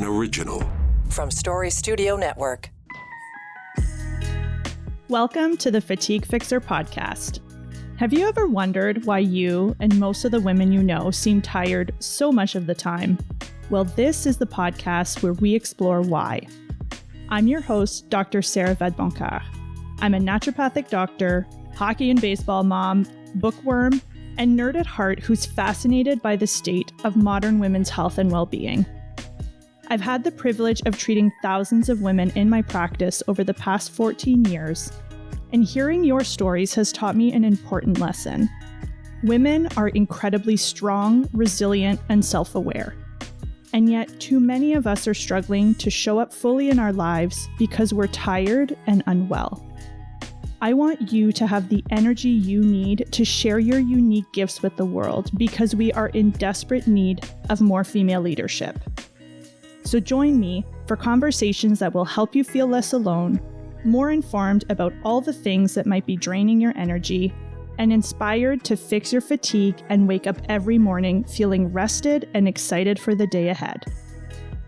An original. From Story Studio Network. Welcome to the Fatigue Fixer podcast. Have you ever wondered why you and most of the women you know seem tired so much of the time? Well, this is the podcast where we explore why. I'm your host, Dr. Sarah Vedboncoeur. I'm a naturopathic doctor, hockey and baseball mom, bookworm, and nerd at heart who's fascinated by the state of modern women's health and well-being. I've had the privilege of treating thousands of women in my practice over the past 14 years, and hearing your stories has taught me an important lesson. Women are incredibly strong, resilient, and self-aware. And yet, too many of us are struggling to show up fully in our lives because we're tired and unwell. I want you to have the energy you need to share your unique gifts with the world because we are in desperate need of more female leadership. So join me for conversations that will help you feel less alone, more informed about all the things that might be draining your energy, and inspired to fix your fatigue and wake up every morning feeling rested and excited for the day ahead.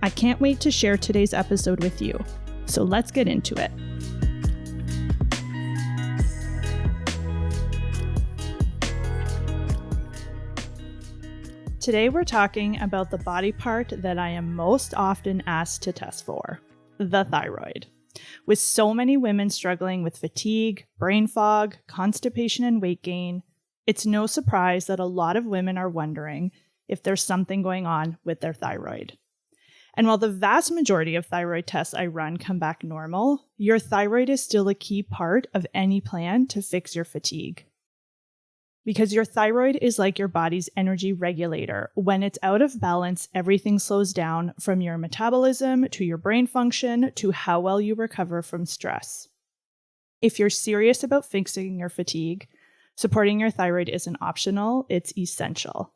I can't wait to share today's episode with you. So let's get into it. Today we're talking about the body part that I am most often asked to test for, the thyroid. With so many women struggling with fatigue, brain fog, constipation, and weight gain, it's no surprise that a lot of women are wondering if there's something going on with their thyroid. And while the vast majority of thyroid tests I run come back normal, your thyroid is still a key part of any plan to fix your fatigue. Because your thyroid is like your body's energy regulator. When it's out of balance, everything slows down from your metabolism to your brain function to how well you recover from stress. If you're serious about fixing your fatigue, supporting your thyroid isn't optional, it's essential.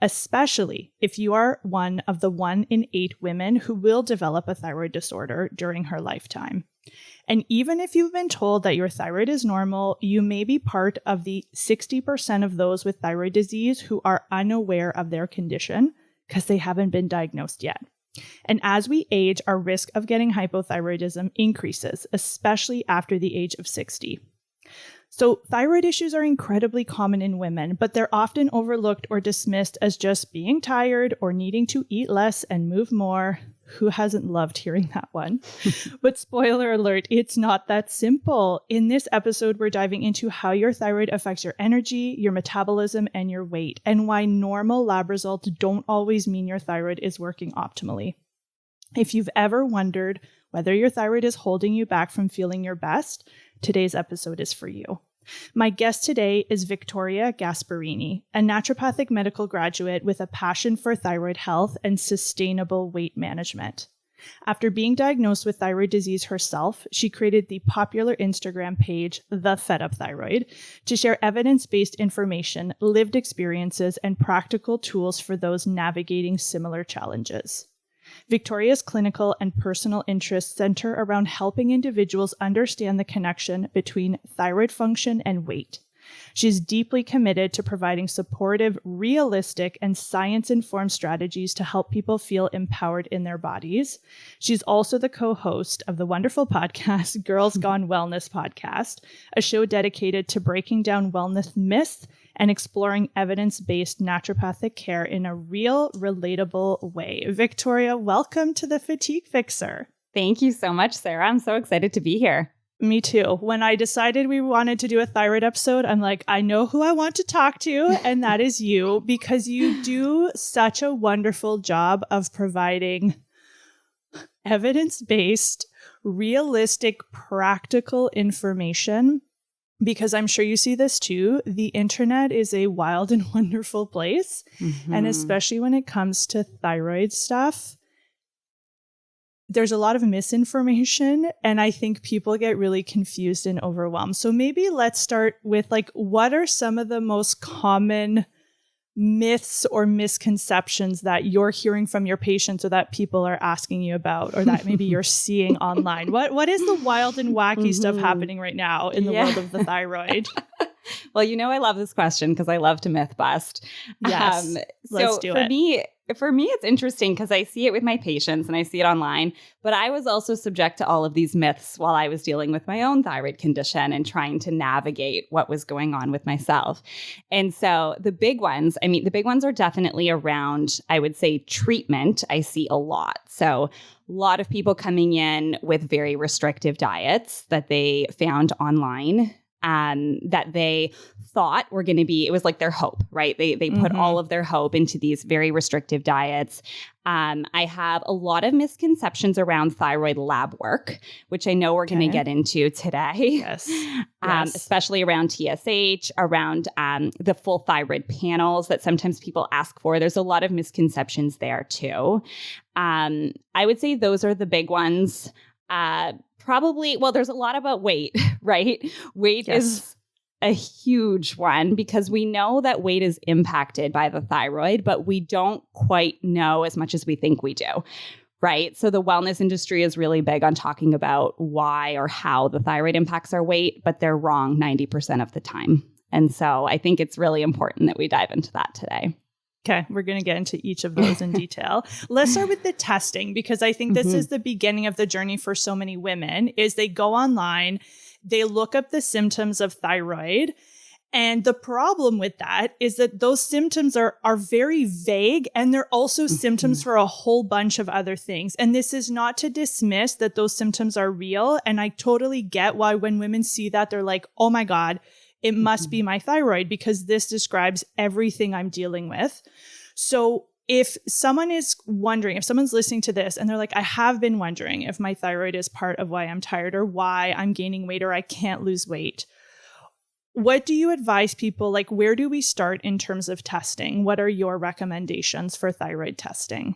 Especially if you are one of the 1 in 8 women who will develop a thyroid disorder during her lifetime. And even if you've been told that your thyroid is normal, you may be part of the 60% of those with thyroid disease who are unaware of their condition because they haven't been diagnosed yet. And as we age, our risk of getting hypothyroidism increases, especially after the age of 60. So thyroid issues are incredibly common in women, but they're often overlooked or dismissed as just being tired or needing to eat less and move more. Who hasn't loved hearing that one? But spoiler alert, it's not that simple. In this episode, we're diving into how your thyroid affects your energy, your metabolism, and your weight, and why normal lab results don't always mean your thyroid is working optimally. If you've ever wondered whether your thyroid is holding you back from feeling your best, today's episode is for you. My guest today is Victoria Gasparini, a naturopathic medical graduate with a passion for thyroid health and sustainable weight management. After being diagnosed with thyroid disease herself, she created the popular Instagram page, The Fed Up Thyroid, to share evidence-based information, lived experiences, and practical tools for those navigating similar challenges. Victoria's clinical and personal interests center around helping individuals understand the connection between thyroid function and weight. She's deeply committed to providing supportive, realistic, and science-informed strategies to help people feel empowered in their bodies. She's also the co-host of the wonderful podcast, Girls Gone Wellness Podcast, a show dedicated to breaking down wellness myths and exploring evidence-based naturopathic care in a real, relatable way. Victoria, welcome to the Fatigue Fixer. Thank you so much, Sarah. I'm so excited to be here. Me too. When I decided we wanted to do a thyroid episode, I'm like, I know who I want to talk to, and that is you, because you do such a wonderful job of providing evidence-based, realistic, practical information. Because I'm sure you see this too, the internet is a wild and wonderful place. Mm-hmm. And especially when it comes to thyroid stuff, there's a lot of misinformation, and I think people get really confused and overwhelmed. So maybe let's start with what are some of the most common myths or misconceptions that you're hearing from your patients or that people are asking you about, or that maybe you're seeing online? What is the wild and wacky stuff happening right now in the world of the thyroid? Well, I love this question because I love to myth bust. Yes, let's do it. For me, For me, it's interesting because I see it with my patients and I see it online, but I was also subject to all of these myths while I was dealing with my own thyroid condition and trying to navigate what was going on with myself. And so the big ones are definitely around, I would say, treatment. I see a lot. So a lot of people coming in with very restrictive diets that they found online. That they thought were going to be, it was like their hope, right? They put all of their hope into these very restrictive diets. I have a lot of misconceptions around thyroid lab work, which I know we're going to get into today. Yes. Especially around TSH, around the full thyroid panels that sometimes people ask for. There's a lot of misconceptions there too. I would say those are the big ones. Probably, well, there's a lot about weight, right? Weight is a huge one because we know that weight is impacted by the thyroid, but we don't quite know as much as we think we do, right? So the wellness industry is really big on talking about why or how the thyroid impacts our weight, but they're wrong 90% of the time. And so I think it's really important that we dive into that today. Okay, we're going to get into each of those in detail. Let's start with the testing, because I think this is the beginning of the journey for so many women, is they go online, they look up the symptoms of thyroid. And the problem with that is that those symptoms are very vague, and they're also symptoms for a whole bunch of other things. And this is not to dismiss that those symptoms are real. And I totally get why when women see that, they're like, oh my God, it must be my thyroid because this describes everything I'm dealing with. So if someone is wondering, if someone's listening to this and they're like, I have been wondering if my thyroid is part of why I'm tired or why I'm gaining weight or I can't lose weight, what do you advise people? Like, where do we start in terms of testing? What are your recommendations for thyroid testing?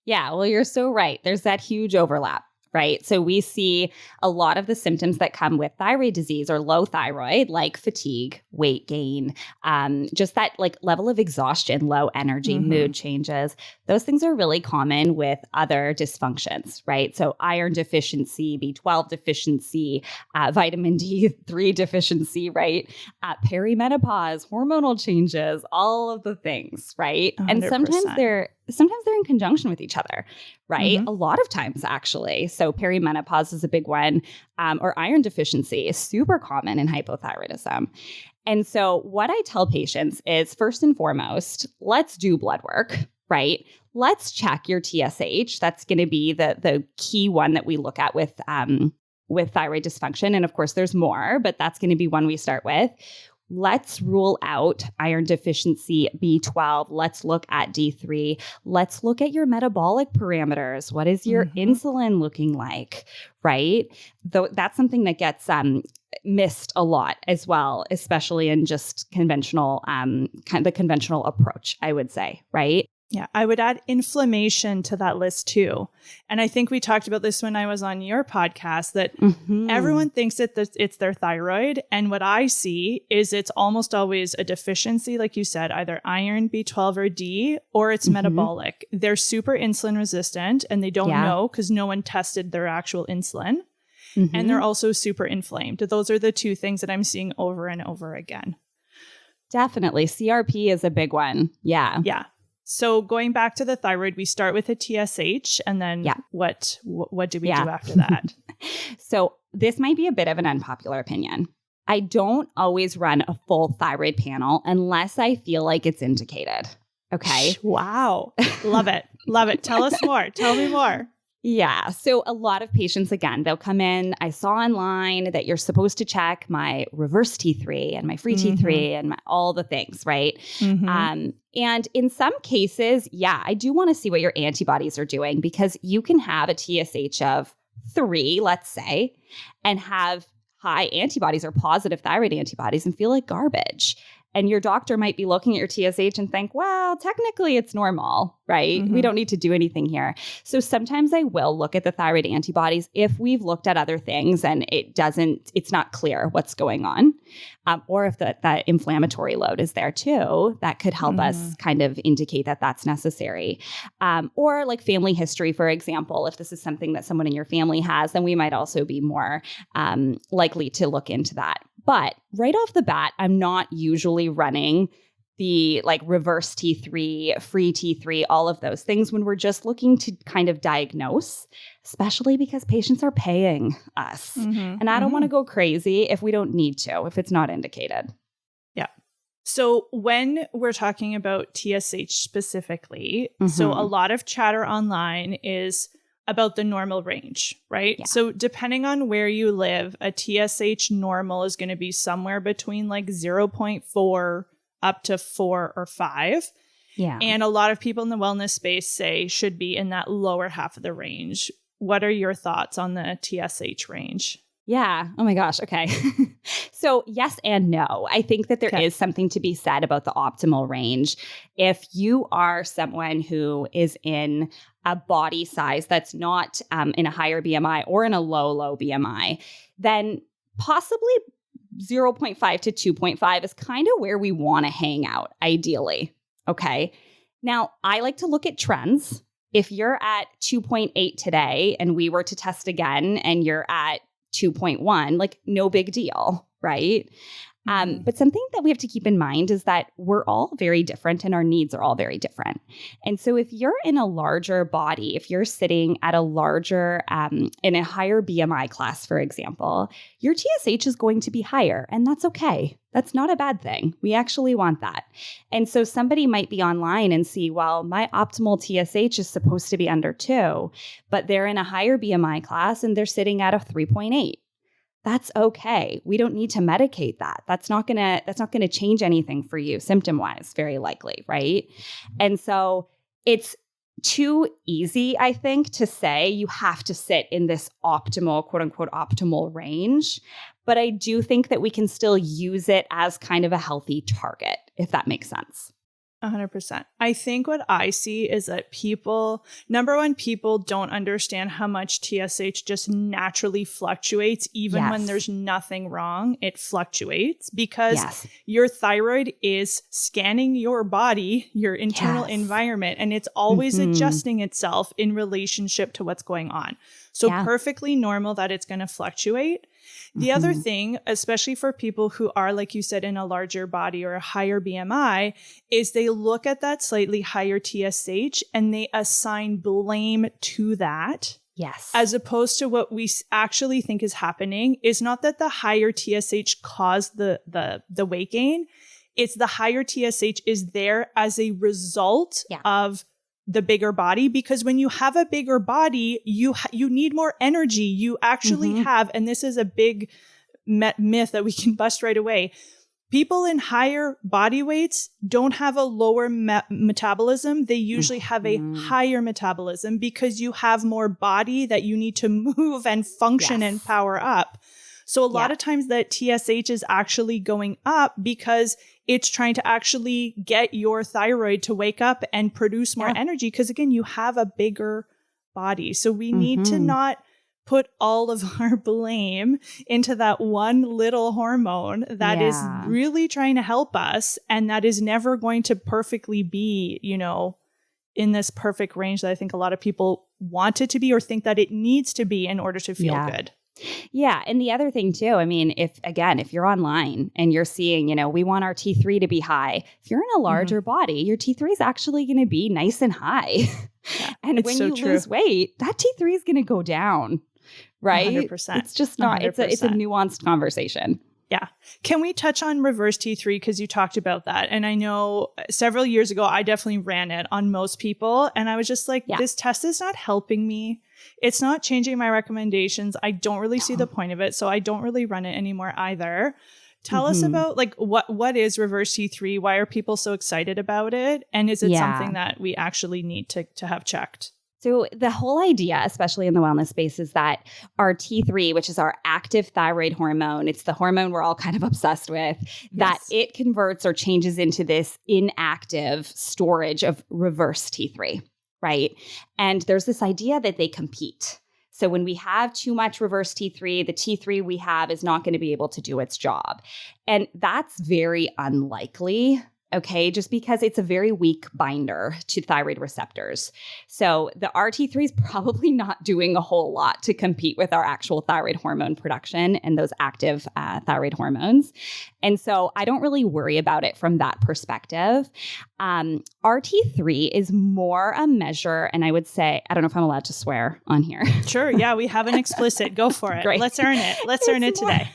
Yeah, well, you're so right. There's that huge overlap. Right. So we see a lot of the symptoms that come with thyroid disease or low thyroid, like fatigue, weight gain, just that like level of exhaustion, low energy, mood changes. Those things are really common with other dysfunctions, right? So iron deficiency, B12 deficiency, vitamin D3 deficiency, right? Perimenopause, hormonal changes, all of the things, right? 100%. And sometimes they're in conjunction with each other, right? A lot of times, actually. So perimenopause is a big one, or iron deficiency is super common in hypothyroidism. And so what I tell patients is, first and foremost, let's do blood work, right? Let's check your TSH. That's going to be the key one that we look at with thyroid dysfunction. And of course, there's more, but that's going to be one we start with. Let's rule out iron deficiency, B12. Let's look at D3. Let's look at your metabolic parameters. What is your insulin looking like, right? Though that's something that gets missed a lot as well, especially in just conventional, the conventional approach, I would say, right? Yeah, I would add inflammation to that list too. And I think we talked about this when I was on your podcast, that everyone thinks that it's their thyroid. And what I see is it's almost always a deficiency, like you said, either iron, B12 or D, or it's metabolic. They're super insulin resistant and they don't know because no one tested their actual insulin. And they're also super inflamed. Those are the two things that I'm seeing over and over again. Definitely. CRP is a big one. Yeah. Yeah. So going back to the thyroid, we start with a TSH, and then what do we do after that? So this might be a bit of an unpopular opinion. I don't always run a full thyroid panel unless I feel like it's indicated. Okay. Wow. Love it. Love it. Tell us more. Tell me more. Yeah. So a lot of patients, again, they'll come in. I saw online that you're supposed to check my reverse T3 and my free T3 and all the things, right? And in some cases, I do want to see what your antibodies are doing, because you can have a TSH of 3, let's say, and have high antibodies or positive thyroid antibodies and feel like garbage. And your doctor might be looking at your TSH and think, well, technically it's normal, right? We don't need to do anything here. So sometimes I will look at the thyroid antibodies if we've looked at other things and it's not clear what's going on. Or if that inflammatory load is there too, that could help us kind of indicate that that's necessary. Or like family history, for example, if this is something that someone in your family has, then we might also be more likely to look into that. But right off the bat, I'm not usually running the like reverse T3, free T3, all of those things when we're just looking to kind of diagnose, especially because patients are paying us. And I don't want to go crazy if we don't need to, if it's not indicated. Yeah. So when we're talking about TSH specifically, so a lot of chatter online is about the normal range, right? Yeah. So depending on where you live, a TSH normal is going to be somewhere between like 0.4 up to 4 or 5. Yeah. And a lot of people in the wellness space say should be in that lower half of the range. What are your thoughts on the TSH range? Yeah. Oh my gosh. Okay. So yes and no. I think that there is something to be said about the optimal range. If you are someone who is in a body size that's not in a higher BMI or in a low BMI, then possibly 0.5 to 2.5 is kind of where we want to hang out, ideally. Okay. Now, I like to look at trends. If you're at 2.8 today and we were to test again and you're at 2.1, like no big deal, right? But something that we have to keep in mind is that we're all very different and our needs are all very different. And so if you're in a larger body, if you're sitting at a larger, in a higher BMI class, for example, your TSH is going to be higher, and that's okay. That's not a bad thing. We actually want that. And so somebody might be online and see, well, my optimal TSH is supposed to be under 2, but they're in a higher BMI class and they're sitting at a 3.8. That's okay. We don't need to medicate that. That's not gonna change anything for you symptom-wise, very likely, right? And so it's too easy, I think, to say you have to sit in this optimal, quote unquote, optimal range. But I do think that we can still use it as kind of a healthy target, if that makes sense. 100%. I think what I see is that people don't understand how much TSH just naturally fluctuates, even when there's nothing wrong. It fluctuates because your thyroid is scanning your body, your internal environment, and it's always adjusting itself in relationship to what's going on. So perfectly normal that it's going to fluctuate. The other thing, especially for people who are, like you said, in a larger body or a higher BMI, is they look at that slightly higher TSH and they assign blame to that. Yes. As opposed to what we actually think is happening is not that the higher TSH caused the weight gain. It's the higher TSH is there as a result of the bigger body, because when you have a bigger body, you need more energy. You actually have, and this is a big myth that we can bust right away. People in higher body weights don't have a lower metabolism. They usually have a higher metabolism because you have more body that you need to move and function and power up. So a lot of times that TSH is actually going up because it's trying to actually get your thyroid to wake up and produce more energy. Because again, you have a bigger body. So we need to not put all of our blame into that one little hormone that is really trying to help us. And that is never going to perfectly be, in this perfect range that I think a lot of people want it to be or think that it needs to be in order to feel good. Yeah. And the other thing too, I mean, if you're online and you're seeing, we want our T3 to be high, if you're in a larger body, your T3 is actually going to be nice and high. And when you lose weight, that T3 is going to go down, right? 100%. It's just not, 100%. it's a nuanced conversation. Yeah. Can we touch on reverse T3? Because you talked about that. And I know several years ago, I definitely ran it on most people. And I was just like, this test is not helping me. It's not changing my recommendations. I don't really see the point of it. So I don't really run it anymore either. Tell us about what is reverse T3? Why are people so excited about it? And is it something that we actually need to have checked? So the whole idea, especially in the wellness space, is that our T3, which is our active thyroid hormone, it's the hormone we're all kind of obsessed with, that it converts or changes into this inactive storage of reverse T3, right? And there's this idea that they compete. So when we have too much reverse T3, the T3 we have is not going to be able to do its job. And that's very unlikely. okay, just because it's a very weak binder to thyroid receptors. So the RT3 is probably not doing a whole lot to compete with our actual thyroid hormone production and those active thyroid hormones. And so I don't really worry about it from that perspective. RT3 is more a measure, and I would say, I don't know if I'm allowed to swear on here. Sure. Yeah, we have an explicit. Go for it. Great. Let's earn it. Let's earn it today.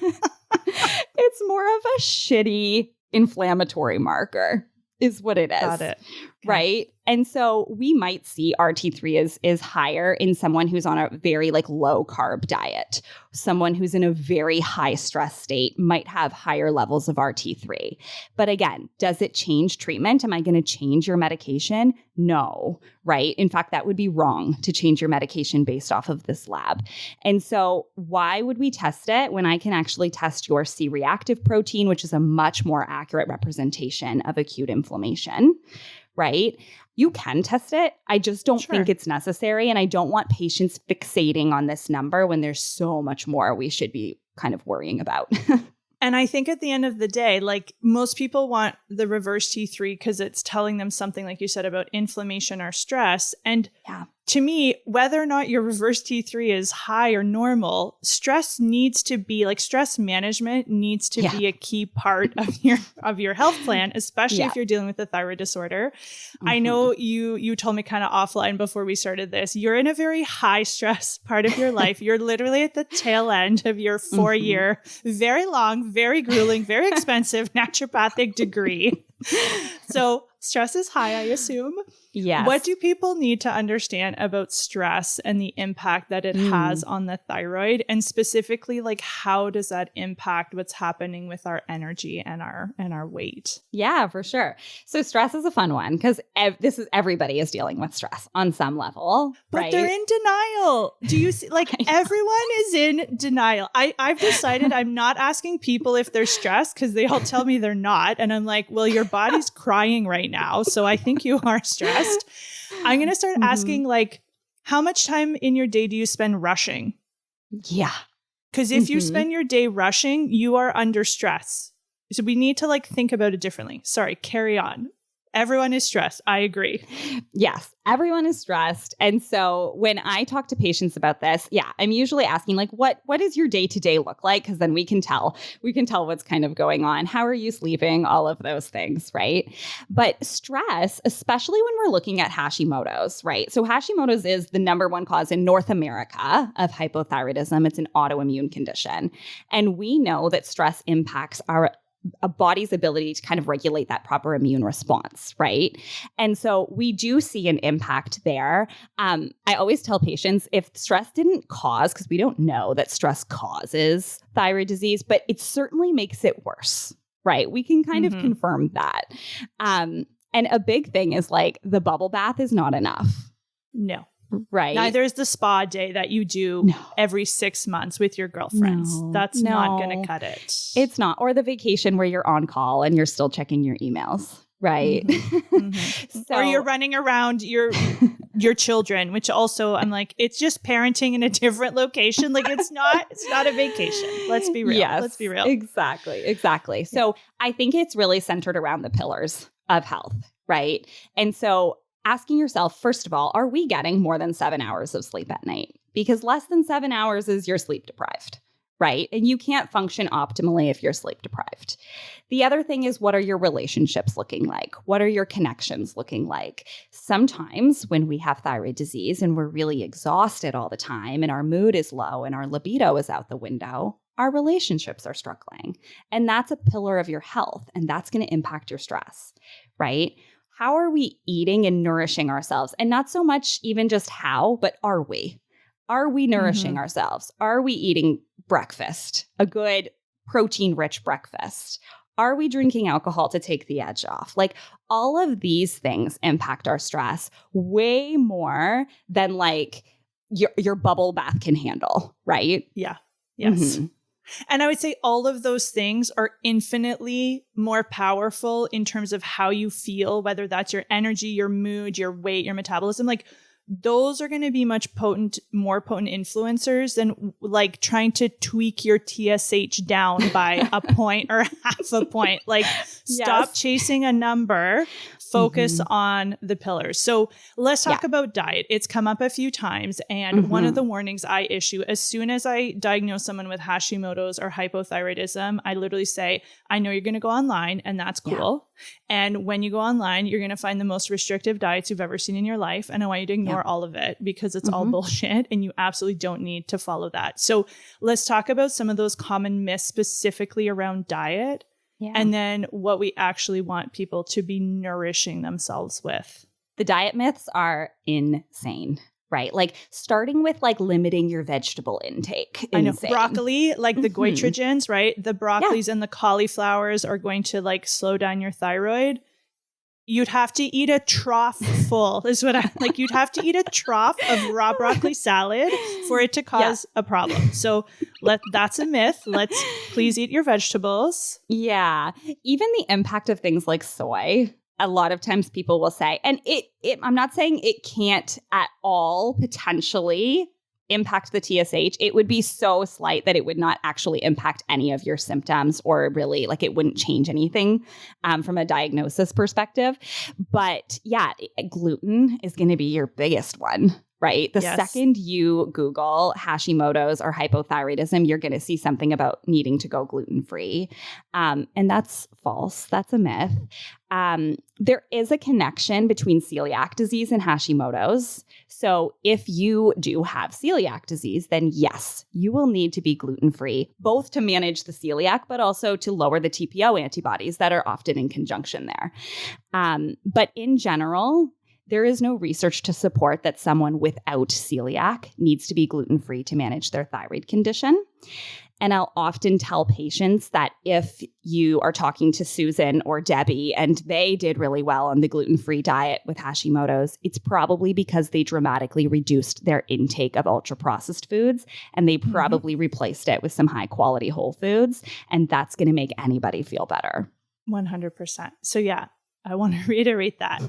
It's more of a shitty inflammatory marker is what it is. Got it. Okay. Right. And so we might see RT3 is higher in someone who's on a very low carb diet. Someone who's in a very high stress state might have higher levels of RT3. But again, does it change treatment? Am I going to change your medication? No, right? In fact, that would be wrong to change your medication based off of this lab. And so why would we test it when I can actually test your C-reactive protein, which is a much more accurate representation of acute inflammation, right? You can test it. I just don't think it's necessary. And I don't want patients fixating on this number when there's so much more we should be kind of worrying about. And I think at the end of the day, most people want the reverse T3 because it's telling them something, like you said, about inflammation or stress. And to me, whether or not your reverse T3 is high or normal, stress needs to be stress management needs to be a key part of your health plan, especially if you're dealing with a thyroid disorder. Mm-hmm. I know you told me kind of offline before we started this, you're in a very high stress part of your life. You're literally at the tail end of your 4-year, very long, very grueling, very expensive naturopathic degree. So stress is high, I assume. Yes. What do people need to understand about stress and the impact that it has on the thyroid? And specifically, how does that impact what's happening with our energy and our weight? Yeah, for sure. So stress is a fun one because everybody is dealing with stress on some level. But right? they're in denial. Do you see? Everyone is in denial. I've decided I'm not asking people if they're stressed because they all tell me they're not. And I'm like, well, your body's crying right now. So I think you are stressed. I'm going to start asking how much time in your day do you spend rushing? Yeah. Because if you spend your day rushing, you are under stress. So we need to think about it differently. Sorry, carry on. Everyone is stressed. I agree. Yes, everyone is stressed. And so when I talk to patients about this, I'm usually asking what does your day-to-day look like? Because then we can tell what's kind of going on. How are you sleeping? All of those things, right? But stress, especially when we're looking at Hashimoto's, right? So Hashimoto's is the number one cause in North America of hypothyroidism. It's an autoimmune condition. And we know that stress impacts a body's ability to kind of regulate that proper immune response, right? And so we do see an impact there. I always tell patients if stress didn't cause, because we don't know that stress causes thyroid disease, but it certainly makes it worse, right? We can kind of confirm that. And a big thing is the bubble bath is not enough. No. Right. Neither is the spa day that you do every 6 months with your girlfriends. That's not going to cut it. It's not. Or the vacation where you're on call and you're still checking your emails. Right. Or you're running around your children, which also I'm it's just parenting in a different location. It's not a vacation. Let's be real. Yes, let's be real. Exactly. So I think it's really centered around the pillars of health. Right. And so asking yourself, first of all, are we getting more than 7 hours of sleep at night? Because less than 7 hours is you're sleep deprived, right? And you can't function optimally if you're sleep deprived. The other thing is, what are your relationships looking like? What are your connections looking like? Sometimes when we have thyroid disease and we're really exhausted all the time and our mood is low and our libido is out the window, our relationships are struggling. And that's a pillar of your health, and that's going to impact your stress, right? How are we eating and nourishing ourselves? And not so much even just how, but are we? Are we nourishing ourselves? Are we eating breakfast, a good protein-rich breakfast? Are we drinking alcohol to take the edge off? All of these things impact our stress way more than your bubble bath can handle, right? Yeah. Yes. And I would say all of those things are infinitely more powerful in terms of how you feel, whether that's your energy, your mood, your weight, your metabolism. those are going to be more potent influencers than like trying to tweak your TSH down by a point or half a point. Like stop chasing a number, focus on the pillars. So let's talk about diet. It's come up a few times. And one of the warnings I issue as soon as I diagnose someone with Hashimoto's or hypothyroidism, I literally say, I know you're going to go online and that's cool. And when you go online, you're going to find the most restrictive diets you've ever seen in your life. And I want you to ignore all of it because it's all bullshit and you absolutely don't need to follow that. So let's talk about some of those common myths specifically around diet and then what we actually want people to be nourishing themselves with. The diet myths are insane. Right. Like starting with like limiting your vegetable intake. I know. Broccoli, like the goitrogens, right? The broccolis and the cauliflowers are going to like slow down your thyroid. You'd have to eat a trough full is what I like. You'd have to eat a trough of raw broccoli salad for it to cause a problem. So that's a myth. Let's please eat your vegetables. Yeah. Even the impact of things like soy. A lot of times people will say, and I'm not saying it can't at all potentially impact the TSH. It would be so slight that it would not actually impact any of your symptoms or really like it wouldn't change anything from a diagnosis perspective. But yeah, gluten is going to be your biggest one. Right? The second you Google Hashimoto's or hypothyroidism, you're going to see something about needing to go gluten-free. And that's false. That's a myth. There is a connection between celiac disease and Hashimoto's. So if you do have celiac disease, then yes, you will need to be gluten-free, both to manage the celiac, but also to lower the TPO antibodies that are often in conjunction there. But in general, there is no research to support that someone without celiac needs to be gluten-free to manage their thyroid condition. And I'll often tell patients that if you are talking to Susan or Debbie and they did really well on the gluten-free diet with Hashimoto's, it's probably because they dramatically reduced their intake of ultra-processed foods and they probably replaced it with some high-quality whole foods. And that's going to make anybody feel better. 100%. So yeah. I want to reiterate that.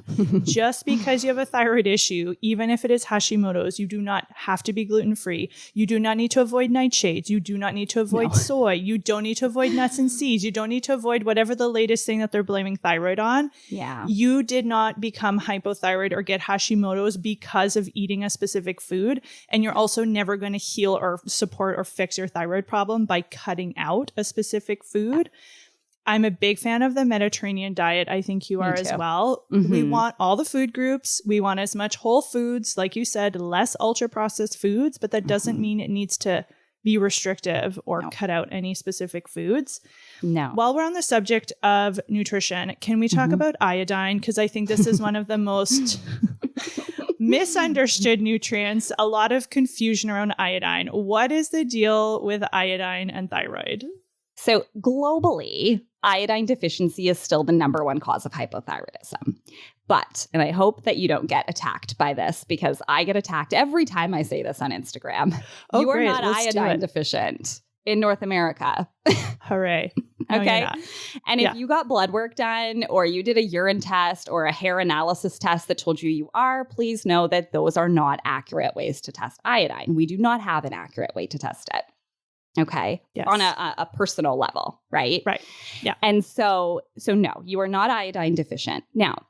Just because you have a thyroid issue, even if it is Hashimoto's, you do not have to be gluten-free. You do not need to avoid nightshades. You do not need to avoid soy. You don't need to avoid nuts and seeds. You don't need to avoid whatever the latest thing that they're blaming thyroid on. Yeah. You did not become hypothyroid or get Hashimoto's because of eating a specific food. And you're also never going to heal or support or fix your thyroid problem by cutting out a specific food. I'm a big fan of the Mediterranean diet. I think you are as well. We want all the food groups. We want as much whole foods, like you said, less ultra processed foods, but that doesn't mean it needs to be restrictive or cut out any specific foods. No. While we're on the subject of nutrition, can we talk about iodine? Because I think this is one of the most misunderstood nutrients. A lot of confusion around iodine. What is the deal with iodine and thyroid? So globally, iodine deficiency is still the number one cause of hypothyroidism. But, and I hope that you don't get attacked by this because I get attacked every time I say this on Instagram. You are not iodine deficient in North America. Hooray. No, okay. And if you got blood work done or you did a urine test or a hair analysis test that told you are, please know that those are not accurate ways to test iodine. We do not have an accurate way to test it. Okay. Yes. On a personal level, right? Right. Yeah. And so no, you are not iodine deficient. Now,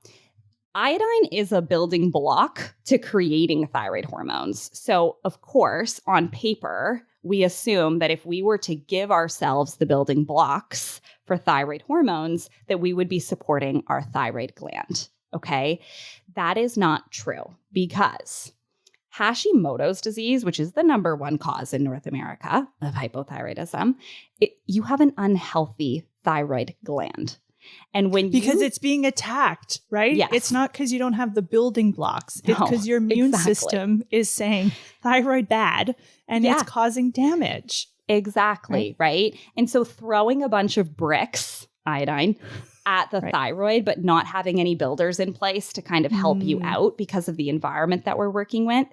iodine is a building block to creating thyroid hormones. So, of course, on paper, we assume that if we were to give ourselves the building blocks for thyroid hormones, that we would be supporting our thyroid gland. Okay. That is not true because Hashimoto's disease, which is the number one cause in North America of hypothyroidism, you have an unhealthy thyroid gland. And because it's being attacked, right? Yes. It's not because you don't have the building blocks. It's because your immune system is saying thyroid bad and it's causing damage. Exactly, right? And so throwing a bunch of bricks, iodine, at the thyroid, but not having any builders in place to kind of help you out because of the environment that we're working with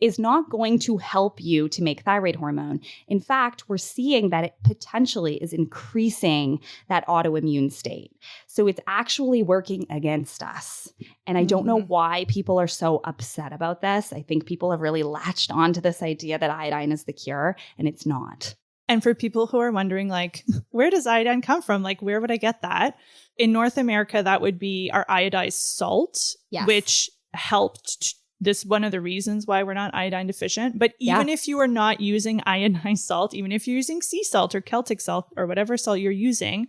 is not going to help you to make thyroid hormone. In fact, we're seeing that it potentially is increasing that autoimmune state. So it's actually working against us. And I don't know why people are so upset about this. I think people have really latched on to this idea that iodine is the cure, and it's not. And for people who are wondering, like, where does iodine come from? Like, where would I get that? In North America, that would be our iodized salt, which helped. This one of the reasons why we're not iodine deficient. But even if you are not using iodized salt, even if you're using sea salt or Celtic salt or whatever salt you're using,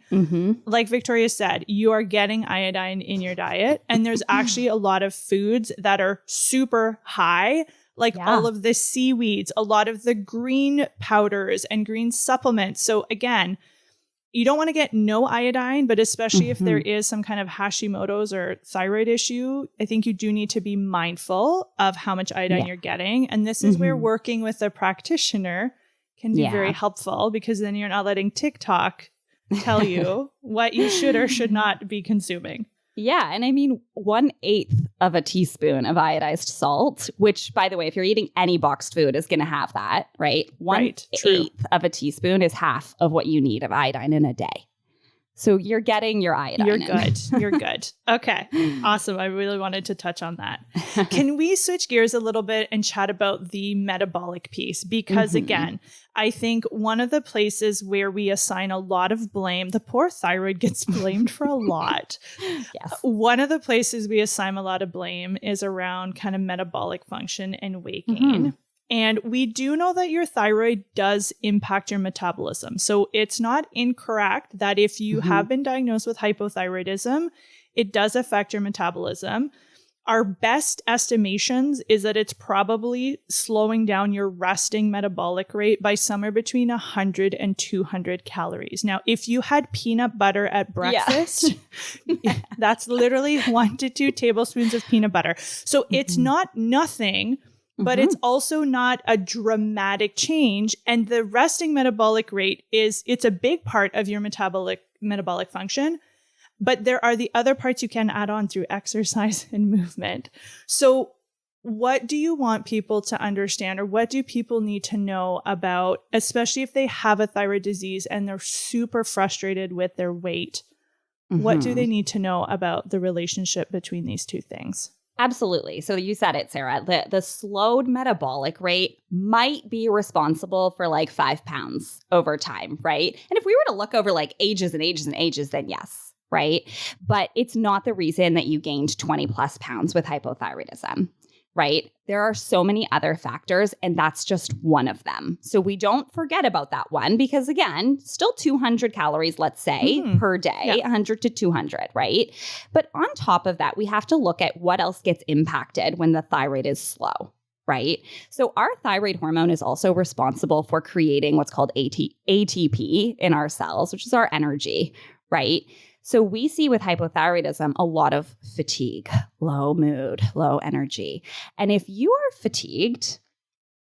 like Victoria said, you are getting iodine in your diet. And there's actually a lot of foods that are super high, like all of the seaweeds, a lot of the green powders and green supplements. So again, you don't want to get no iodine, but especially if there is some kind of Hashimoto's or thyroid issue, I think you do need to be mindful of how much iodine you're getting. And this is where working with a practitioner can be very helpful, because then you're not letting TikTok tell you what you should or should not be consuming. Yeah. And I mean, 1/8 of a teaspoon of iodized salt, which, by the way, if you're eating any boxed food, is going to have that, right? 1/8 of a teaspoon is half of what you need of iodine in a day. So you're getting your iodine. You're good. You're good. Okay. Awesome. I really wanted to touch on that. Can we switch gears a little bit and chat about the metabolic piece? Because again, I think one of the places where we assign a lot of blame, the poor thyroid gets blamed for a lot. One of the places we assign a lot of blame is around kind of metabolic function and weight gain. And we do know that your thyroid does impact your metabolism. So it's not incorrect that if you have been diagnosed with hypothyroidism, it does affect your metabolism. Our best estimations is that it's probably slowing down your resting metabolic rate by somewhere between 100 and 200 calories. Now, if you had peanut butter at breakfast, that's literally 1 to 2 tablespoons of peanut butter. So it's not nothing, but it's also not a dramatic change. And the resting metabolic rate it's a big part of your metabolic function. But there are the other parts you can add on through exercise and movement. So what do you want people to understand, or what do people need to know about, especially if they have a thyroid disease and they're super frustrated with their weight? What do they need to know about the relationship between these two things? Absolutely. So you said it, Sarah. The slowed metabolic rate might be responsible for like 5 pounds over time, right? And if we were to look over like ages and ages and ages, then yes, right? But it's not the reason that you gained 20 plus pounds with hypothyroidism, right? There are so many other factors, and that's just one of them. So we don't forget about that one, because again, still 200 calories, let's say, per day, 100 to 200, right? But on top of that, we have to look at what else gets impacted when the thyroid is slow, right? So our thyroid hormone is also responsible for creating what's called ATP in our cells, which is our energy, right? So we see with hypothyroidism a lot of fatigue, low mood, low energy. And if you are fatigued,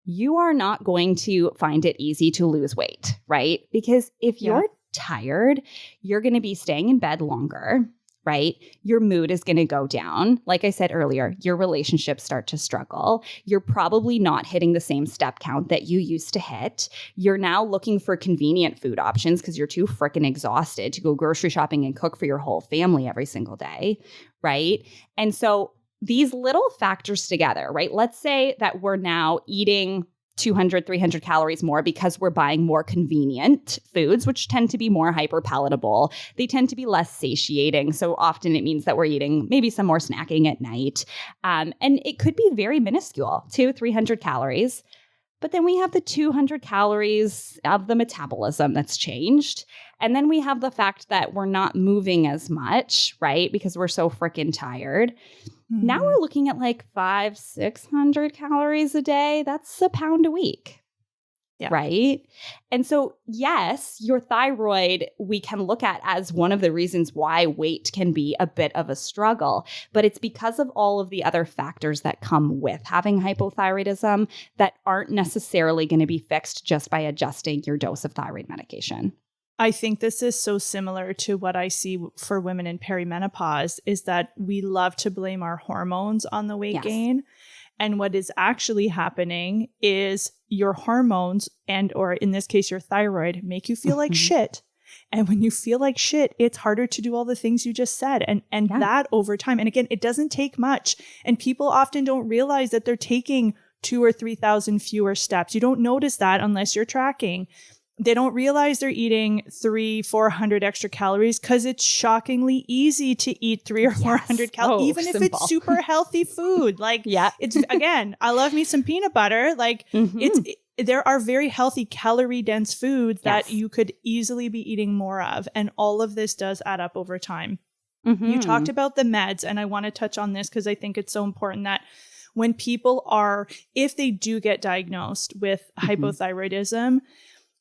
you are not going to find it easy to lose weight, right? Because if you're tired, you're going to be staying in bed longer, right? Your mood is going to go down. Like I said earlier, your relationships start to struggle. You're probably not hitting the same step count that you used to hit. You're now looking for convenient food options because you're too freaking exhausted to go grocery shopping and cook for your whole family every single day, right? And so these little factors together, right? Let's say that we're now eating 200, 300 calories more because we're buying more convenient foods, which tend to be more hyperpalatable. They tend to be less satiating. So often it means that we're eating maybe some more snacking at night. And it could be very minuscule, 200, 300 calories. But then we have the 200 calories of the metabolism that's changed. And then we have the fact that we're not moving as much, right? Because we're so freaking tired. Now we're looking at like 500, 600 calories a day. That's a pound a week, right? And so, yes, your thyroid we can look at as one of the reasons why weight can be a bit of a struggle, but it's because of all of the other factors that come with having hypothyroidism that aren't necessarily going to be fixed just by adjusting your dose of thyroid medication. I think this is so similar to what I see for women in perimenopause, is that we love to blame our hormones on the weight gain. And what is actually happening is your hormones and, or in this case, your thyroid, make you feel like shit. And when you feel like shit, it's harder to do all the things you just said. And that over time, and again, it doesn't take much. And people often don't realize that they're taking 2,000 or 3,000 fewer steps. You don't notice that unless you're tracking. They don't realize they're eating 300-400 extra calories because it's shockingly easy to eat 300 or 400 calories, even if it's super healthy food. Like, it's, again, I love me some peanut butter. Like, there are very healthy calorie dense foods that you could easily be eating more of. And all of this does add up over time. You talked about the meds, and I want to touch on this because I think it's so important that when people are, if they do get diagnosed with hypothyroidism,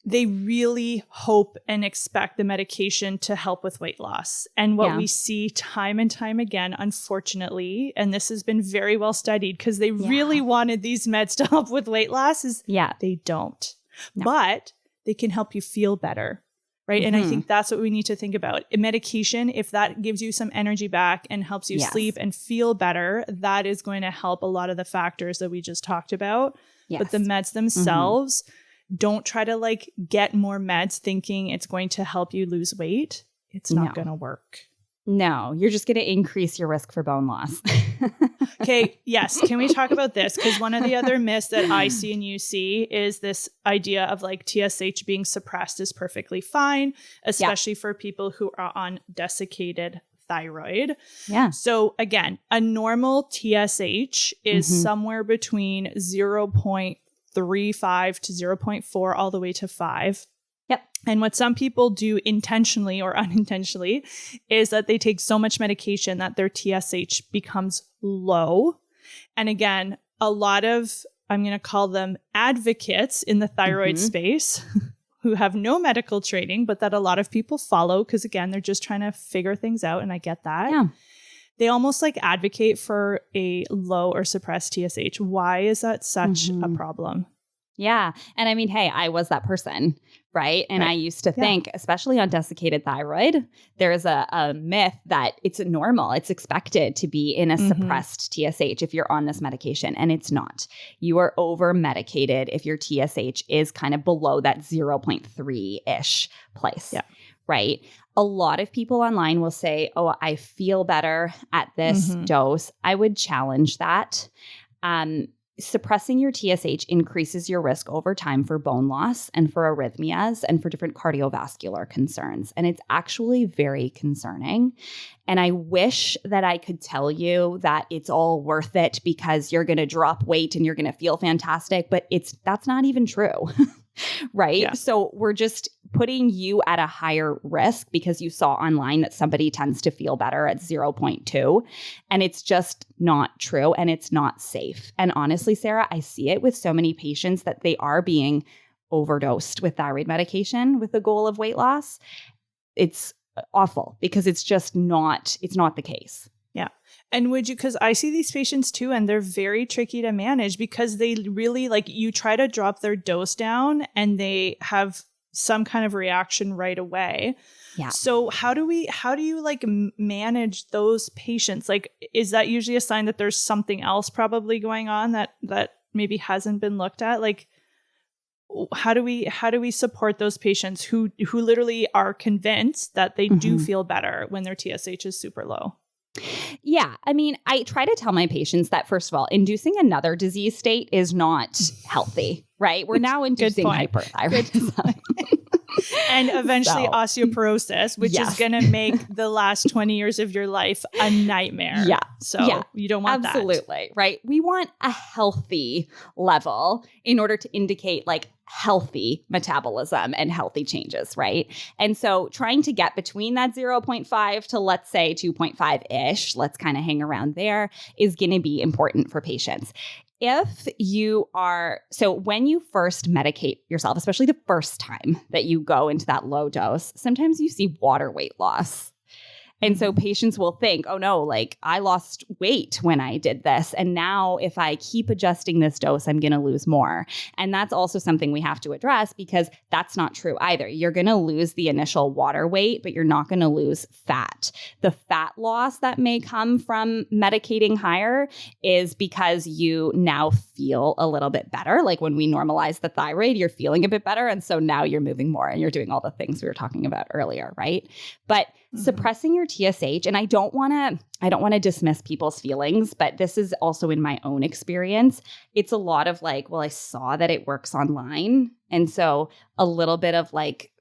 they really hope and expect the medication to help with weight loss. And what we see time and time again, unfortunately, and this has been very well studied because they really wanted these meds to help with weight loss, is they don't. No. But they can help you feel better, right? And I think that's what we need to think about. A medication, if that gives you some energy back and helps you sleep and feel better, that is going to help a lot of the factors that we just talked about. But the meds themselves, don't try to like get more meds thinking it's going to help you lose weight. It's not going to work. No, you're just going to increase your risk for bone loss. Okay. Yes. Can we talk about this? Because one of the other myths that I see and you see is this idea of like TSH being suppressed is perfectly fine, especially for people who are on desiccated thyroid. So again, a normal TSH is somewhere between 0.35 to 0.4 all the way to 5. And what some people do intentionally or unintentionally is that they take so much medication that their TSH becomes low. And again, a lot of, I'm going to call them advocates in the thyroid space who have no medical training, but that a lot of people follow because again, they're just trying to figure things out. And I get that. They almost like advocate for a low or suppressed TSH. Why is that such a problem? And I mean, hey, I was that person, right? And I used to think, especially on desiccated thyroid, there's a myth that it's normal. It's expected to be in a suppressed TSH if you're on this medication. And it's not. You are over medicated if your TSH is kind of below that 0.3-ish place. Right? A lot of people online will say, oh, I feel better at this dose. I would challenge that. Suppressing your TSH increases your risk over time for bone loss and for arrhythmias and for different cardiovascular concerns. And it's actually very concerning. And I wish that I could tell you that it's all worth it because you're going to drop weight and you're going to feel fantastic, but that's not even true. Right? So we're just putting you at a higher risk because you saw online that somebody tends to feel better at 0.2. And it's just not true and it's not safe. And honestly, Sarah, I see it with so many patients that they are being overdosed with thyroid medication with the goal of weight loss. It's awful because it's just not the case. And would you, because I see these patients too, and they're very tricky to manage because they really like, you try to drop their dose down and they have some kind of reaction right away. So how do you like manage those patients? Like, is that usually a sign that there's something else probably going on that maybe hasn't been looked at? Like, how do we support those patients who literally are convinced that they do feel better when their TSH is super low? I mean, I try to tell my patients that, first of all, inducing another disease state is not healthy, right? We're now inducing hyperthyroidism. And eventually osteoporosis, which is going to make the last 20 years of your life a nightmare. So you don't want that. Absolutely, right? We want a healthy level in order to indicate like healthy metabolism and healthy changes, right? And so trying to get between that 0.5 to let's say 2.5-ish, let's kind of hang around there, is going to be important for patients. If you are, so when you first medicate yourself, especially the first time that you go into that low dose, sometimes you see water weight loss. And so patients will think, oh no, like I lost weight when I did this. And now if I keep adjusting this dose, I'm going to lose more. And that's also something we have to address because that's not true either. You're going to lose the initial water weight, but you're not going to lose fat. The fat loss that may come from medicating higher is because you now feel a little bit better. Like when we normalize the thyroid, you're feeling a bit better. And so now you're moving more and you're doing all the things we were talking about earlier, right? But suppressing your TSH, and I don't want to dismiss people's feelings, but this is also in my own experience. It's a lot of like, well, I saw that it works online. And so a little bit of like,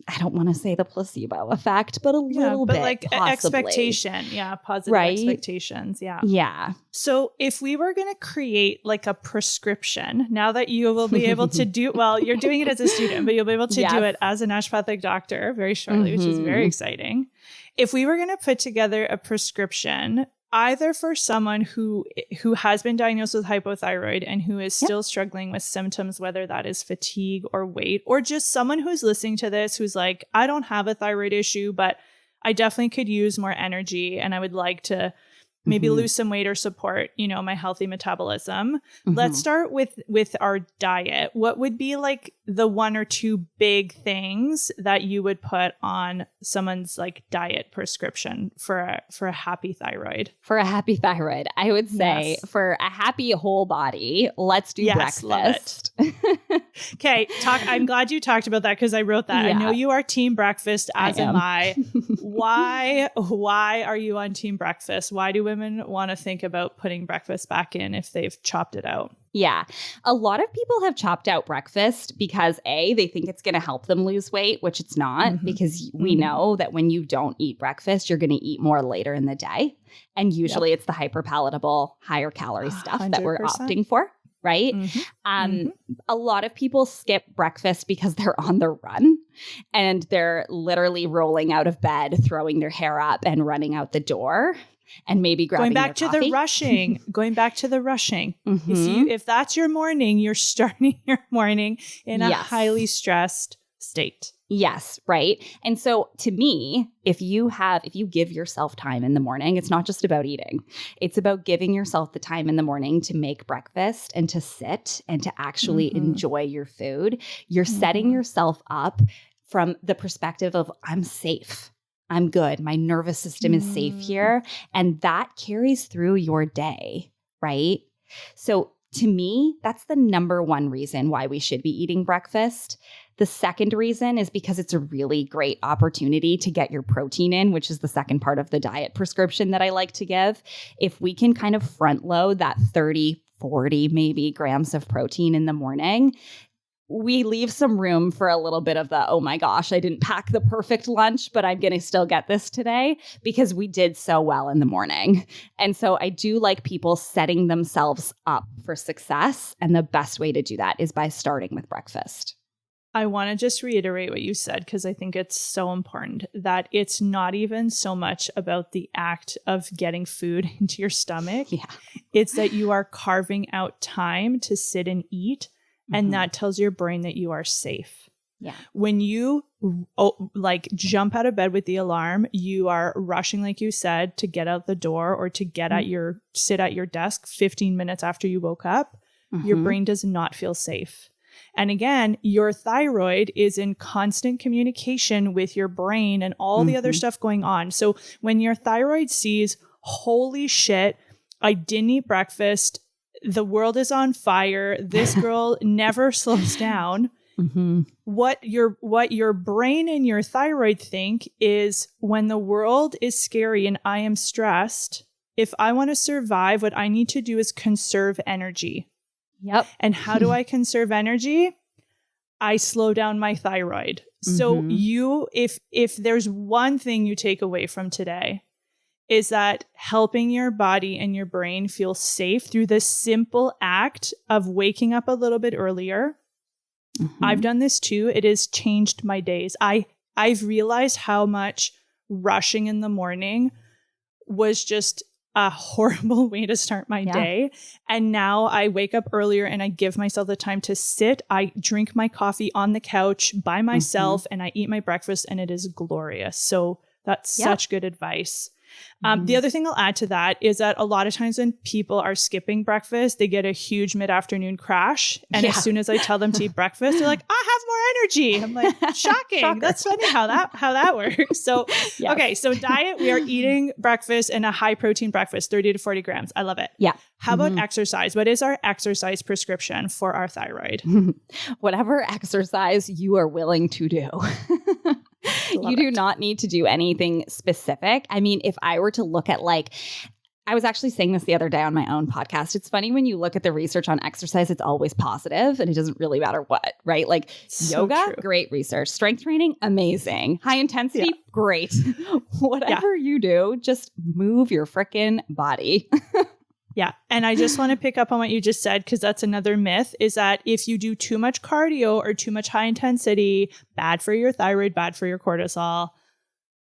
I don't want to say the placebo effect, but a little bit like possibly. Expectation. Yeah. Positive right? Expectations. Yeah. Yeah. So if we were going to create like a prescription, now that you will be able to do, well, you're doing it as a student, but you'll be able to do it as a naturopathic doctor very shortly, which is very exciting. If we were going to put together a prescription, either for someone who has been diagnosed with hypothyroid and who is still struggling with symptoms, whether that is fatigue or weight, or just someone who's listening to this who's like, I don't have a thyroid issue, but I definitely could use more energy and I would like to maybe lose some weight or support, my healthy metabolism. Let's start with our diet. What would be like the one or two big things that you would put on someone's like diet prescription for a happy thyroid? For a happy thyroid, I would say for a happy whole body, let's do breakfast. Okay. I'm glad you talked about that because I wrote that. I know you are team breakfast, as am I. Why are you on team breakfast? Why do women want to think about putting breakfast back in if they've chopped it out? Yeah. A lot of people have chopped out breakfast because they think it's going to help them lose weight, which it's not, because we know that when you don't eat breakfast, you're going to eat more later in the day. And usually it's the hyperpalatable, higher calorie stuff 100%. That we're opting for. Right? A lot of people skip breakfast because they're on the run and they're literally rolling out of bed, throwing their hair up and running out the door and maybe grabbing going back to coffee. Going back to the rushing. If that's your morning, you're starting your morning in a highly stressed state. Yes, right. And so to me, if you give yourself time in the morning, it's not just about eating. It's about giving yourself the time in the morning to make breakfast and to sit and to actually enjoy your food. You're setting yourself up from the perspective of I'm safe. I'm good. My nervous system is safe here. And that carries through your day, right? So to me, that's the number one reason why we should be eating breakfast. The second reason is because it's a really great opportunity to get your protein in, which is the second part of the diet prescription that I like to give. If we can kind of front load that 30, 40 maybe grams of protein in the morning, we leave some room for a little bit of the, oh my gosh, I didn't pack the perfect lunch, but I'm going to still get this today because we did so well in the morning. And so I do like people setting themselves up for success. And the best way to do that is by starting with breakfast. I want to just reiterate what you said because I think it's so important that it's not even so much about the act of getting food into your stomach. It's that you are carving out time to sit and eat. And that tells your brain that you are safe. Yeah. When you jump out of bed with the alarm, you are rushing, like you said, to get out the door or to get sit at your desk 15 minutes after you woke up. Your brain does not feel safe. And again, your thyroid is in constant communication with your brain and all the other stuff going on. So when your thyroid sees, holy shit, I didn't eat breakfast, the world is on fire, this girl never slows down. What your brain and your thyroid think is when the world is scary and I am stressed, if I want to survive, what I need to do is conserve energy. Yep. And how do I conserve energy? I slow down my thyroid. So if there's one thing you take away from today, is that helping your body and your brain feel safe through the simple act of waking up a little bit earlier. I've done this too. It has changed my days. I've realized how much rushing in the morning was just a horrible way to start my day. And now I wake up earlier and I give myself the time to sit. I drink my coffee on the couch by myself and I eat my breakfast and it is glorious. So That's such good advice. The other thing I'll add to that is that a lot of times when people are skipping breakfast, they get a huge mid-afternoon crash. And as soon as I tell them to eat breakfast, they're like, I have more energy. I'm like, shocking. That's funny how that works. So, okay. So diet, we are eating breakfast and a high protein breakfast, 30 to 40 grams. I love it. Yeah. How about exercise? What is our exercise prescription for our thyroid? Whatever exercise you are willing to do. You do not need to do anything specific. I mean, if I were to look at I was actually saying this the other day on my own podcast. It's funny when you look at the research on exercise, it's always positive and it doesn't really matter what, right? Like yoga, great research. Strength training, amazing. High intensity, great. Whatever you do, just move your frickin' body. Yeah. And I just want to pick up on what you just said, because that's another myth, is that if you do too much cardio or too much high intensity, bad for your thyroid, bad for your cortisol.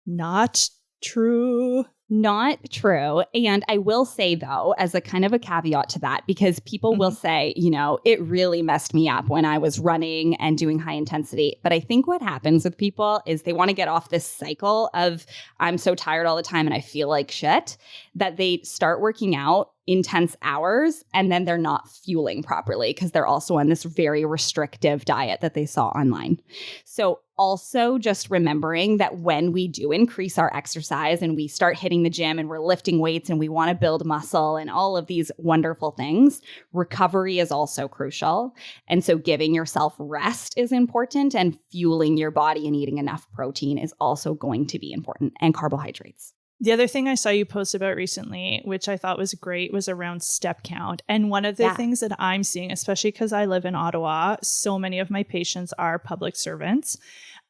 Not true. Not true. And I will say, though, as a kind of a caveat to that, because people will say, it really messed me up when I was running and doing high intensity. But I think what happens with people is they want to get off this cycle of I'm so tired all the time and I feel like shit, that they start working out intense hours and then they're not fueling properly because they're also on this very restrictive diet that they saw online. So also just remembering that when we do increase our exercise and we start hitting the gym and we're lifting weights and we want to build muscle and all of these wonderful things, recovery is also crucial. And so giving yourself rest is important, and fueling your body and eating enough protein is also going to be important, and carbohydrates. The other thing I saw you post about recently, which I thought was great, was around step count. And one of the things that I'm seeing, especially because I live in Ottawa, so many of my patients are public servants,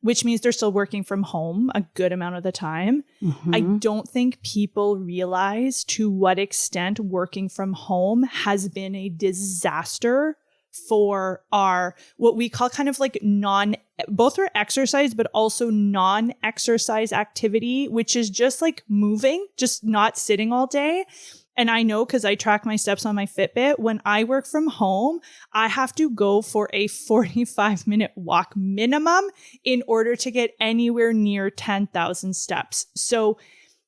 which means they're still working from home a good amount of the time. I don't think people realize to what extent working from home has been a disaster for our, what we call kind of like both our exercise, but also non-exercise activity, which is just like moving, just not sitting all day. And I know because I track my steps on my Fitbit, when I work from home, I have to go for a 45-minute walk minimum in order to get anywhere near 10,000 steps. So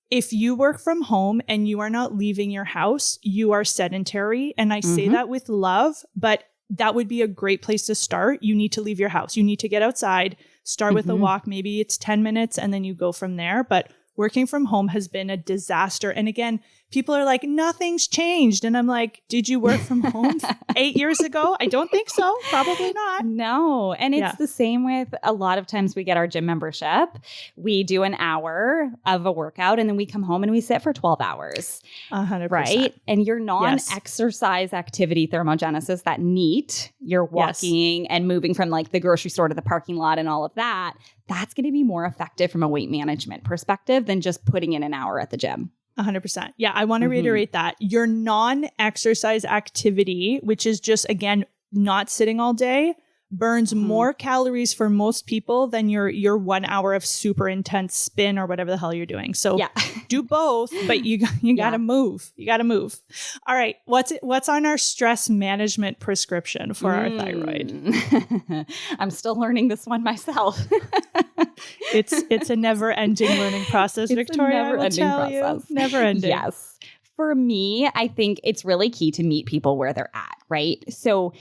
if you work from home and you are not leaving your house, you are sedentary. And I say that with love, but that would be a great place to start. You need to leave your house. You need to get outside, start with a walk. Maybe it's 10 minutes and then you go from there. But working from home has been a disaster. And again, people are like, nothing's changed. And I'm like, did you work from home 8 years ago? I don't think so. Probably not. No. And it's the same with a lot of times we get our gym membership. We do an hour of a workout and then we come home and we sit for 12 hours. 100%. Right? And your non-exercise activity thermogenesis, that NEAT, you're walking and moving from like the grocery store to the parking lot and all of that, that's going to be more effective from a weight management perspective than just putting in an hour at the gym. 100%. Yeah, I want to reiterate that. Your non-exercise activity, which is just, again, not sitting all day, burns more calories for most people than your 1 hour of super intense spin or whatever the hell you're doing. So do both, but you got to move. You got to move. All right. What's on our stress management prescription for our thyroid? I'm still learning this one myself. It's a never-ending learning process, Victoria. I will tell you. Never ending. Yes. For me, I think it's really key to meet people where they're at, right? So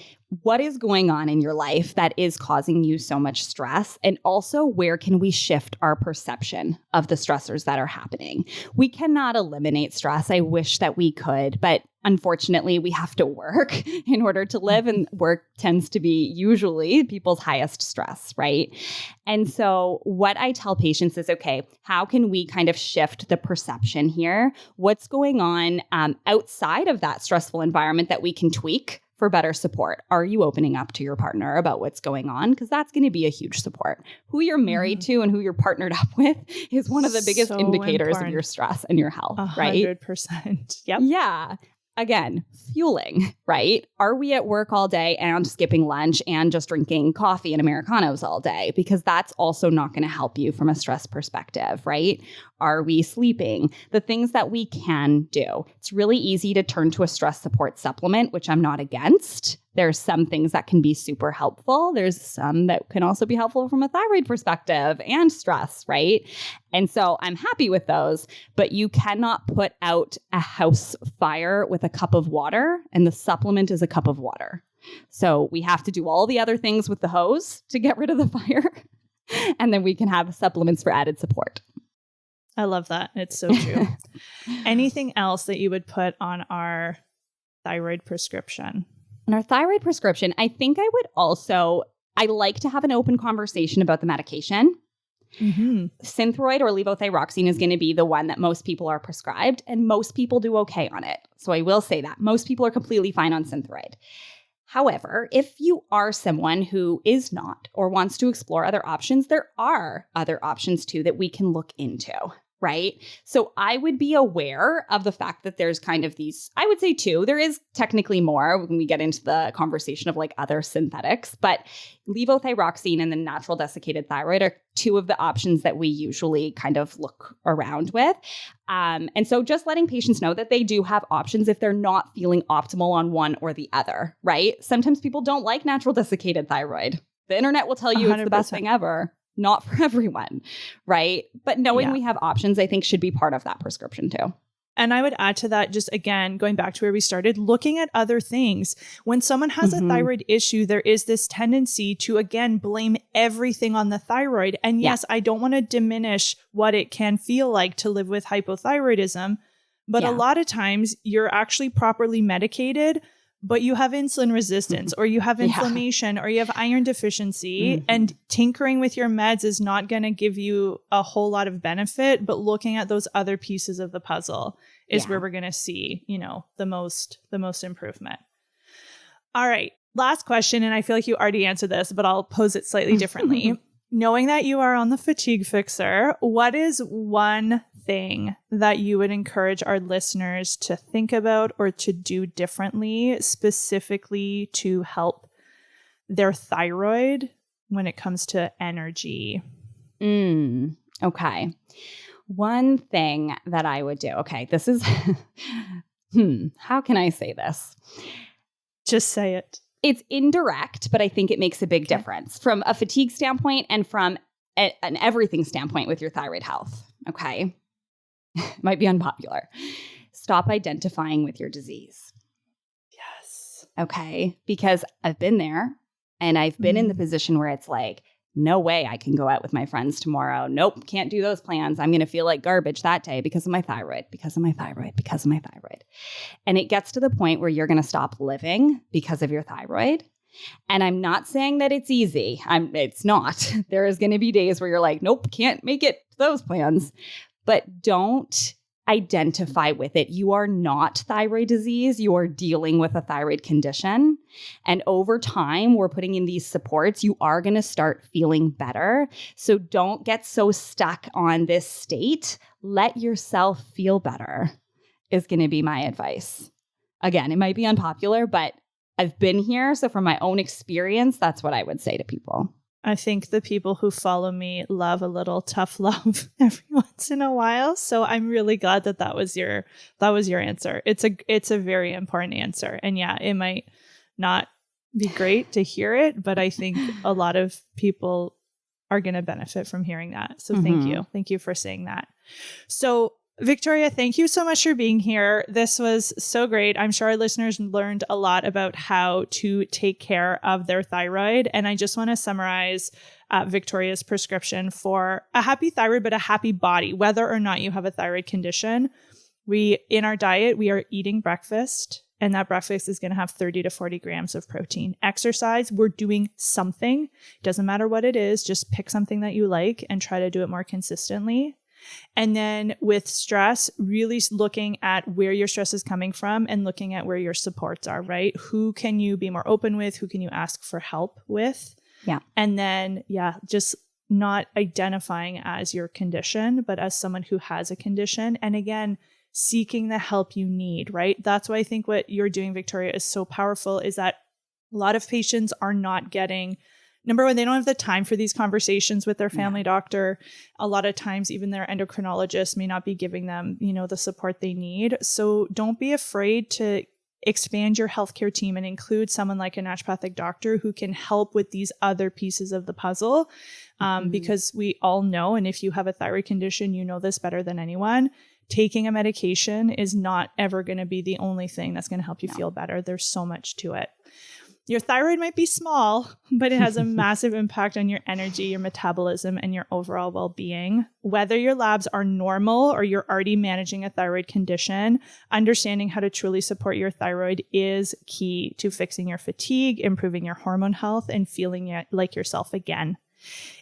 what is going on in your life that is causing you so much stress? And also, where can we shift our perception of the stressors that are happening? We cannot eliminate stress. I wish that we could, but unfortunately, we have to work in order to live, and work tends to be usually people's highest stress, right? And so what I tell patients is, okay, how can we kind of shift the perception here? What's going on outside of that stressful environment that we can tweak for better support? Are you opening up to your partner about what's going on? Because that's going to be a huge support. Who you're married to and who you're partnered up with is one of the biggest indicators of your stress and your health, right? 100%. Yep. Yeah. Again, fueling, right? Are we at work all day and skipping lunch and just drinking coffee and Americanos all day? Because that's also not going to help you from a stress perspective, right? Are we sleeping? The things that we can do. It's really easy to turn to a stress support supplement, which I'm not against. There's some things that can be super helpful. There's some that can also be helpful from a thyroid perspective and stress, right? And so I'm happy with those, but you cannot put out a house fire with a cup of water, and the supplement is a cup of water. So we have to do all the other things with the hose to get rid of the fire, and then we can have supplements for added support. I love that. It's so true. Anything else that you would put on our thyroid prescription? On our thyroid prescription, I think I like to have an open conversation about the medication. Mm-hmm. Synthroid or levothyroxine is going to be the one that most people are prescribed, and most people do okay on it. So I will say that. Most people are completely fine on Synthroid. However, if you are someone who is not or wants to explore other options, there are other options too that we can look into, right? So I would be aware of the fact that there's kind of these, I would say two, there is technically more when we get into the conversation of like other synthetics, but levothyroxine and the natural desiccated thyroid are two of the options that we usually kind of look around with. And so just letting patients know that they do have options if they're not feeling optimal on one or the other, right? Sometimes people don't like natural desiccated thyroid. The internet will tell you 100%. It's the best thing ever. Not for everyone, right? But knowing we have options, I think, should be part of that prescription too. And I would add to that, just again, going back to where we started, looking at other things. When someone has a thyroid issue, there is this tendency to, again, blame everything on the thyroid. And yes, I don't want to diminish what it can feel like to live with hypothyroidism, but a lot of times you're actually properly medicated, but you have insulin resistance or you have inflammation or you have iron deficiency, and tinkering with your meds is not going to give you a whole lot of benefit, but looking at those other pieces of the puzzle is where we're going to see, the most improvement. All right. Last question. And I feel like you already answered this, but I'll pose it slightly differently. Knowing that you are on the Fatigue Fixer, what is one thing that you would encourage our listeners to think about or to do differently, specifically to help their thyroid when it comes to energy? Okay. One thing that I would do. Okay, this is, how can I say this? Just say it. It's indirect, but I think it makes a big difference from a fatigue standpoint and from an everything standpoint with your thyroid health. Okay. Might be unpopular. Stop identifying with your disease. Yes. Okay. Because I've been there and I've been in the position where it's like, no way I can go out with my friends tomorrow. Nope, can't do those plans. I'm going to feel like garbage that day because of my thyroid, because of my thyroid, because of my thyroid. And it gets to the point where you're going to stop living because of your thyroid. And I'm not saying that it's easy. It's not. There is going to be days where you're like, nope, can't make it to those plans. But don't identify with it. You are not thyroid disease. You are dealing with a thyroid condition. And over time, we're putting in these supports. You are going to start feeling better. So don't get so stuck on this state. Let yourself feel better is going to be my advice. Again, it might be unpopular, but I've been here. So from my own experience, that's what I would say to people. I think the people who follow me love a little tough love every once in a while. So I'm really glad that was your answer. It's a very important answer. And yeah, it might not be great to hear it, but I think a lot of people are going to benefit from hearing that. So thank you. Thank you for saying that. So Victoria, thank you so much for being here. This was so great. I'm sure our listeners learned a lot about how to take care of their thyroid. And I just want to summarize Victoria's prescription for a happy thyroid, but a happy body, whether or not you have a thyroid condition. In our diet, we are eating breakfast, and that breakfast is going to have 30 to 40 grams of protein. Exercise, we're doing something. Doesn't matter what it is. Just pick something that you like and try to do it more consistently. And then with stress, really looking at where your stress is coming from and looking at where your supports are, right? Who can you be more open with? Who can you ask for help with? Yeah. And then, just not identifying as your condition, but as someone who has a condition. And again, seeking the help you need, right? That's why I think what you're doing, Victoria, is so powerful, is that a lot of patients are not getting, number one, they don't have the time for these conversations with their family doctor. A lot of times, even their endocrinologist may not be giving them, the support they need. So don't be afraid to expand your healthcare team and include someone like a naturopathic doctor who can help with these other pieces of the puzzle. Because we all know, and if you have a thyroid condition, you know this better than anyone, taking a medication is not ever going to be the only thing that's going to help you feel better. There's so much to it. Your thyroid might be small, but it has a massive impact on your energy, your metabolism, and your overall well-being. Whether your labs are normal or you're already managing a thyroid condition, understanding how to truly support your thyroid is key to fixing your fatigue, improving your hormone health, and feeling like yourself again.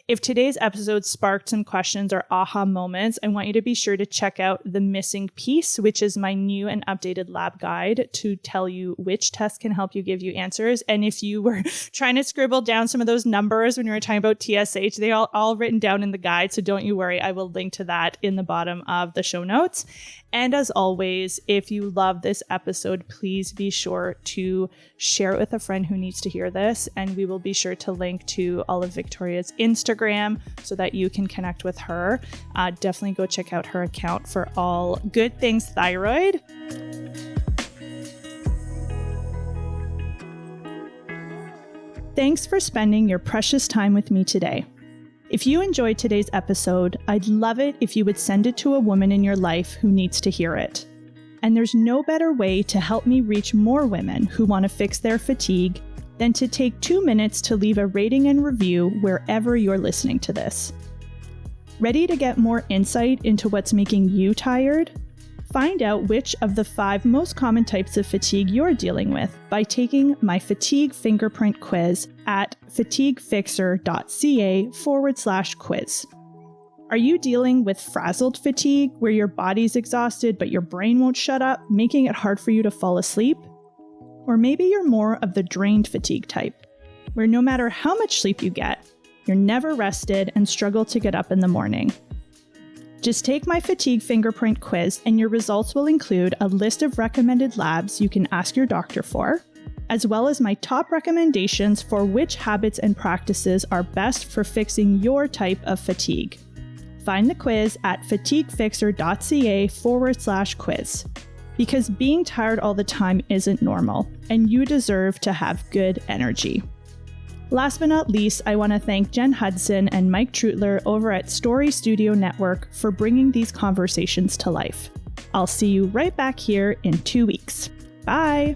If today's episode sparked some questions or aha moments, I want you to be sure to check out The Missing Piece, which is my new and updated lab guide to tell you which tests can help you give you answers. And if you were trying to scribble down some of those numbers when you were talking about TSH, they are all written down in the guide. So don't you worry, I will link to that in the bottom of the show notes. And as always, if you love this episode, please be sure to share it with a friend who needs to hear this. And we will be sure to link to all of Victoria's Instagram so that you can connect with her. Definitely go check out her account for all good things thyroid. Thanks for spending your precious time with me today. If you enjoyed today's episode, I'd love it if you would send it to a woman in your life who needs to hear it. And there's no better way to help me reach more women who want to fix their fatigue than to take 2 minutes to leave a rating and review wherever you're listening to this. Ready to get more insight into what's making you tired? Find out which of the 5 most common types of fatigue you're dealing with by taking my fatigue fingerprint quiz at fatiguefixer.ca/quiz. Are you dealing with frazzled fatigue, where your body's exhausted but your brain won't shut up, making it hard for you to fall asleep? Or maybe you're more of the drained fatigue type, where no matter how much sleep you get, you're never rested and struggle to get up in the morning. Just take my fatigue fingerprint quiz and your results will include a list of recommended labs you can ask your doctor for, as well as my top recommendations for which habits and practices are best for fixing your type of fatigue. Find the quiz at fatiguefixer.ca/quiz. Because being tired all the time isn't normal, and you deserve to have good energy. Last but not least, I want to thank Jen Hudson and Mike Trutler over at Story Studio Network for bringing these conversations to life. I'll see you right back here in 2 weeks. Bye!